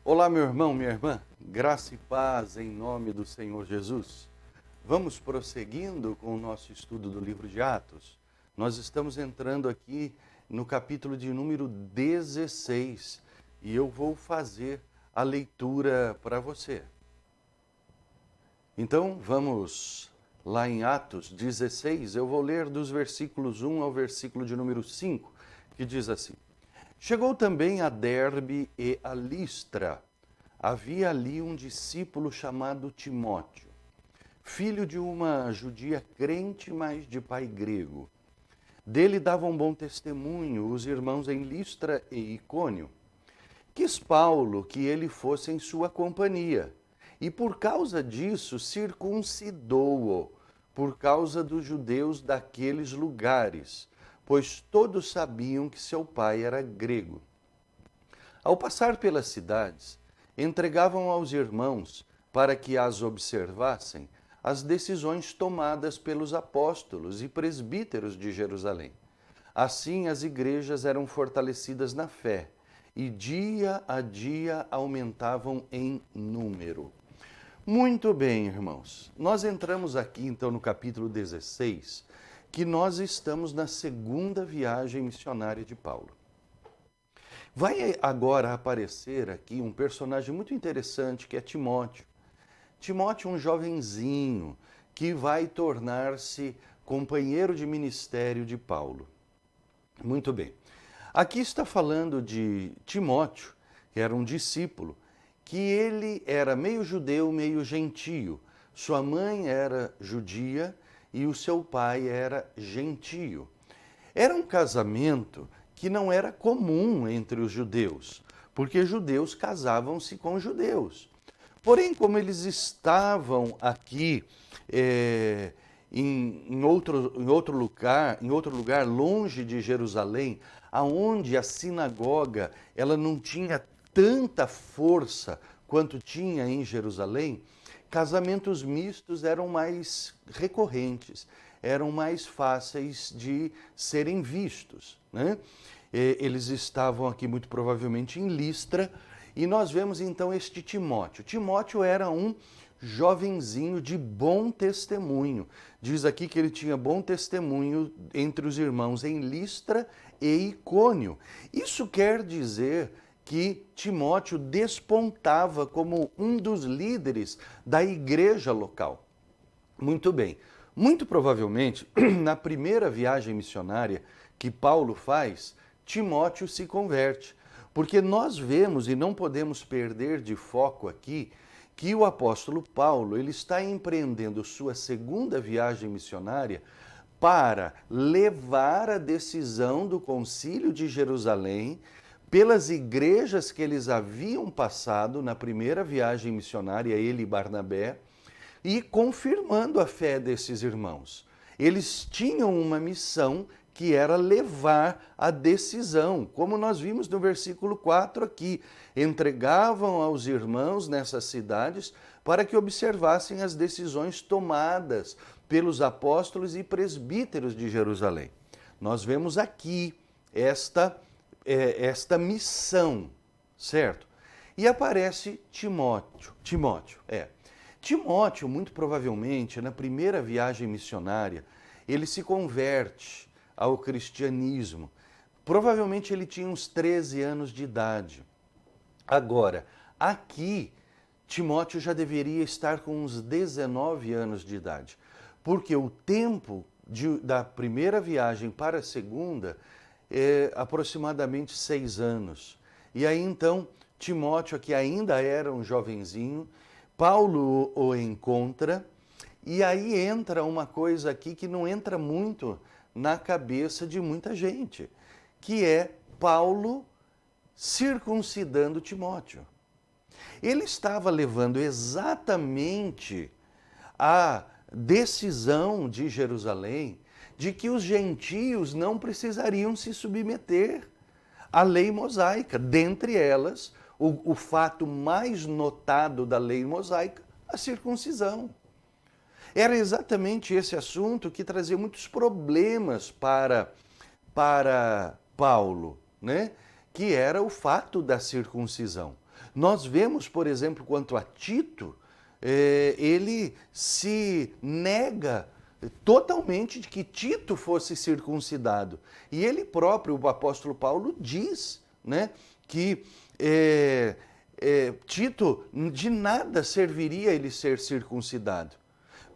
Olá, meu irmão, minha irmã, graça e paz em nome do Senhor Jesus. Vamos prosseguindo com o nosso estudo do livro de Atos. Nós estamos entrando aqui no capítulo de número 16 e eu vou fazer a leitura para você. Então, vamos lá em Atos 16, eu vou ler dos versículos 1 ao versículo de número 5, que diz assim: Chegou também a Derbe e a Listra. Havia ali um discípulo chamado Timóteo, filho de uma judia crente, mas de pai grego. Dele davam bom testemunho os irmãos em Listra e Icônio. Quis Paulo que ele fosse em sua companhia, e por causa disso circuncidou-o, por causa dos judeus daqueles lugares, pois todos sabiam que seu pai era grego. Ao passar pelas cidades, entregavam aos irmãos, para que as observassem, as decisões tomadas pelos apóstolos e presbíteros de Jerusalém. Assim as igrejas eram fortalecidas na fé, e dia a dia aumentavam em número. Muito bem, irmãos. Nós entramos aqui então no capítulo 16, que nós estamos na segunda viagem missionária de Paulo. Vai agora aparecer aqui um personagem muito interessante que é Timóteo. Timóteo é um jovenzinho que vai tornar-se companheiro de ministério de Paulo. Muito bem. Aqui está falando de Timóteo, que era um discípulo, que ele era meio judeu, meio gentio. Sua mãe era judia e o seu pai era gentio. Era um casamento que não era comum entre os judeus, porque judeus casavam-se com judeus. Porém, como eles estavam aqui em outro lugar, longe de Jerusalém, aonde a sinagoga ela não tinha tanta força quanto tinha em Jerusalém, casamentos mistos eram mais recorrentes, eram mais fáceis de serem vistos, né? Eles estavam aqui muito provavelmente em Listra, e nós vemos então este Timóteo. Timóteo era um jovenzinho de bom testemunho. Diz aqui que ele tinha bom testemunho entre os irmãos em Listra e Icônio. Isso quer dizer que Timóteo despontava como um dos líderes da igreja local. Muito bem. Muito provavelmente, na primeira viagem missionária que Paulo faz, Timóteo se converte. Porque nós vemos, e não podemos perder de foco aqui, que o apóstolo Paulo ele está empreendendo sua segunda viagem missionária para levar a decisão do Concílio de Jerusalém pelas igrejas que eles haviam passado na primeira viagem missionária, ele e Barnabé, e confirmando a fé desses irmãos. Eles tinham uma missão que era levar a decisão, como nós vimos no versículo 4 aqui. Entregavam aos irmãos nessas cidades para que observassem as decisões tomadas pelos apóstolos e presbíteros de Jerusalém. Nós vemos aqui esta missão, certo? E aparece Timóteo, muito provavelmente, na primeira viagem missionária, ele se converte ao cristianismo. Provavelmente ele tinha uns 13 anos de idade. Agora, aqui, Timóteo já deveria estar com uns 19 anos de idade, porque o tempo da primeira viagem para a segunda é aproximadamente 6 anos. E aí então, Timóteo, que ainda era um jovenzinho, Paulo o encontra, e aí entra uma coisa aqui que não entra muito na cabeça de muita gente, que é Paulo circuncidando Timóteo. Ele estava levando exatamente a decisão de Jerusalém de que os gentios não precisariam se submeter à lei mosaica, dentre elas, o fato mais notado da lei mosaica, a circuncisão. Era exatamente esse assunto que trazia muitos problemas para Paulo, né? Que era o fato da circuncisão. Nós vemos, por exemplo, quanto a Tito, ele se nega totalmente de que Tito fosse circuncidado. E ele próprio, o apóstolo Paulo, diz, né, que Tito de nada serviria ele ser circuncidado.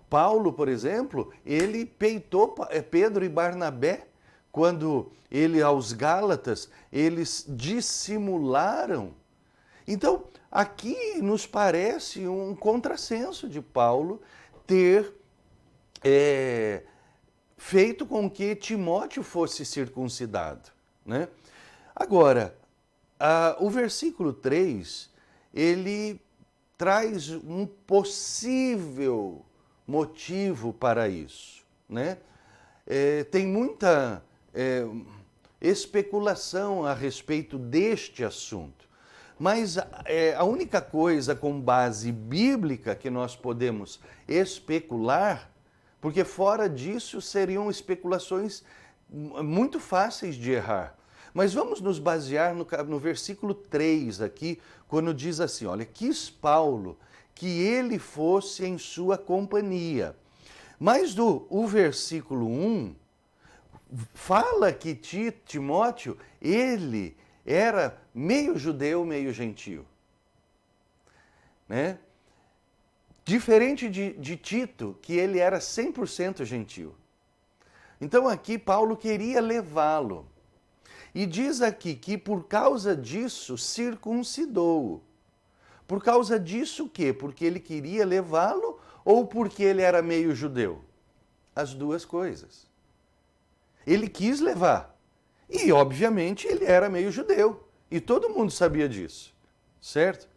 Paulo, por exemplo, ele peitou Pedro e Barnabé quando ele, aos Gálatas, eles dissimularam. Então, aqui nos parece um contrassenso de Paulo ter feito com que Timóteo fosse circuncidado, né? Agora, o versículo 3, ele traz um possível motivo para isso, né? Tem muita especulação a respeito deste assunto, mas a única coisa com base bíblica que nós podemos especular, porque fora disso seriam especulações muito fáceis de errar. Mas vamos nos basear no versículo 3 aqui, quando diz assim, olha, quis Paulo que ele fosse em sua companhia. Mas o versículo 1 fala que Timóteo, ele era meio judeu, meio gentio, né? Diferente de Tito, que ele era 100% gentio. Então aqui Paulo queria levá-lo. E diz aqui que por causa disso circuncidou-o. Por causa disso o quê? Porque ele queria levá-lo ou porque ele era meio judeu? As duas coisas. Ele quis levar. E, obviamente, ele era meio judeu. E todo mundo sabia disso, certo?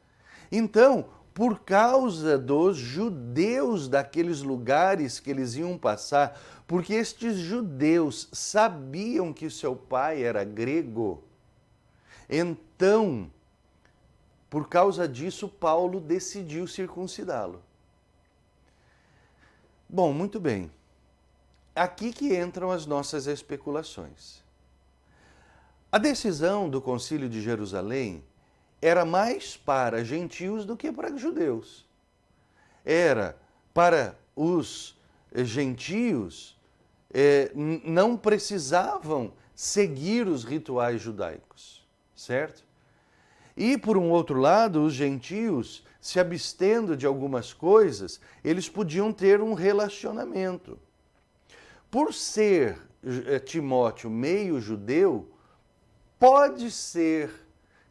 Então, por causa dos judeus daqueles lugares que eles iam passar, porque estes judeus sabiam que seu pai era grego, então, por causa disso, Paulo decidiu circuncidá-lo. Bom, muito bem. Aqui que entram as nossas especulações. A decisão do Concílio de Jerusalém era mais para gentios do que para judeus. Era para os gentios, não precisavam seguir os rituais judaicos, certo? E, por um outro lado, os gentios, se abstendo de algumas coisas, eles podiam ter um relacionamento. Por ser Timóteo meio judeu, pode ser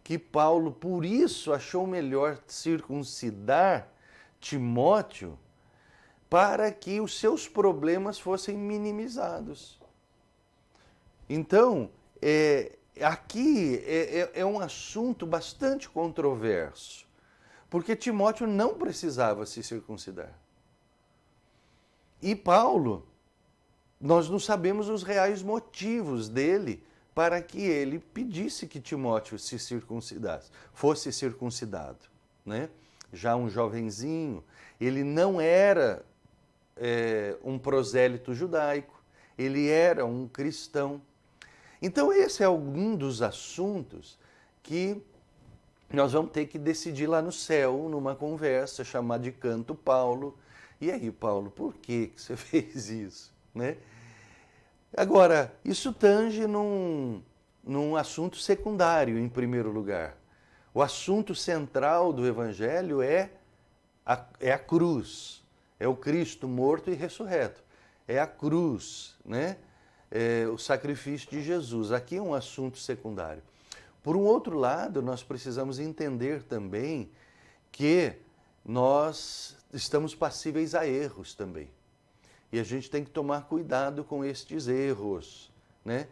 que Paulo, por isso, achou melhor circuncidar Timóteo para que os seus problemas fossem minimizados. Então, aqui é um assunto bastante controverso, porque Timóteo não precisava se circuncidar. E Paulo, nós não sabemos os reais motivos dele para que ele pedisse que Timóteo se circuncidasse, fosse circuncidado, né? Já um jovenzinho, ele não era um prosélito judaico, ele era um cristão. Então esse é um dos assuntos que nós vamos ter que decidir lá no céu, numa conversa, chamar de canto Paulo. E aí, Paulo, por que você fez isso, né? Agora, isso tange num assunto secundário, em primeiro lugar. O assunto central do Evangelho é a cruz, é o Cristo morto e ressurreto. É a cruz, né? É o sacrifício de Jesus. Aqui é um assunto secundário. Por um outro lado, nós precisamos entender também que nós estamos passíveis a erros também. E a gente tem que tomar cuidado com estes erros, né?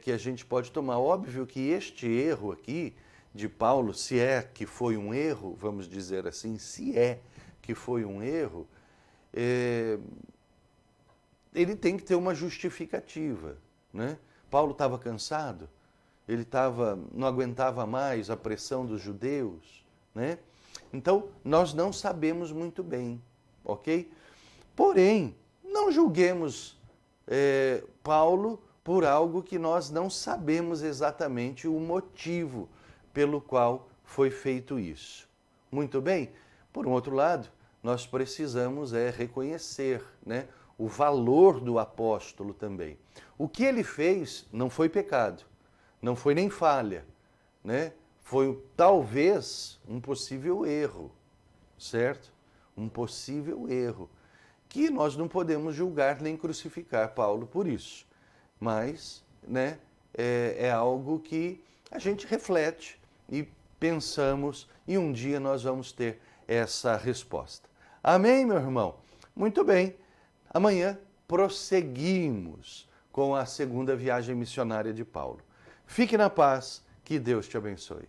Que a gente pode tomar. Óbvio que este erro aqui de Paulo, se é que foi um erro, vamos dizer assim, se é que foi um erro, ele tem que ter uma justificativa, né? Paulo estava cansado, ele não aguentava mais a pressão dos judeus, né? Então, nós não sabemos muito bem, ok? Porém, não julguemos Paulo por algo que nós não sabemos exatamente o motivo pelo qual foi feito isso. Muito bem? Por um outro lado, nós precisamos reconhecer, né, o valor do apóstolo também. O que ele fez não foi pecado, não foi nem falha, né? Foi talvez um possível erro, certo? Um possível erro, que nós não podemos julgar nem crucificar Paulo por isso. Mas, né, é algo que a gente reflete e pensamos, e um dia nós vamos ter essa resposta. Amém, meu irmão? Muito bem. Amanhã prosseguimos com a segunda viagem missionária de Paulo. Fique na paz, que Deus te abençoe.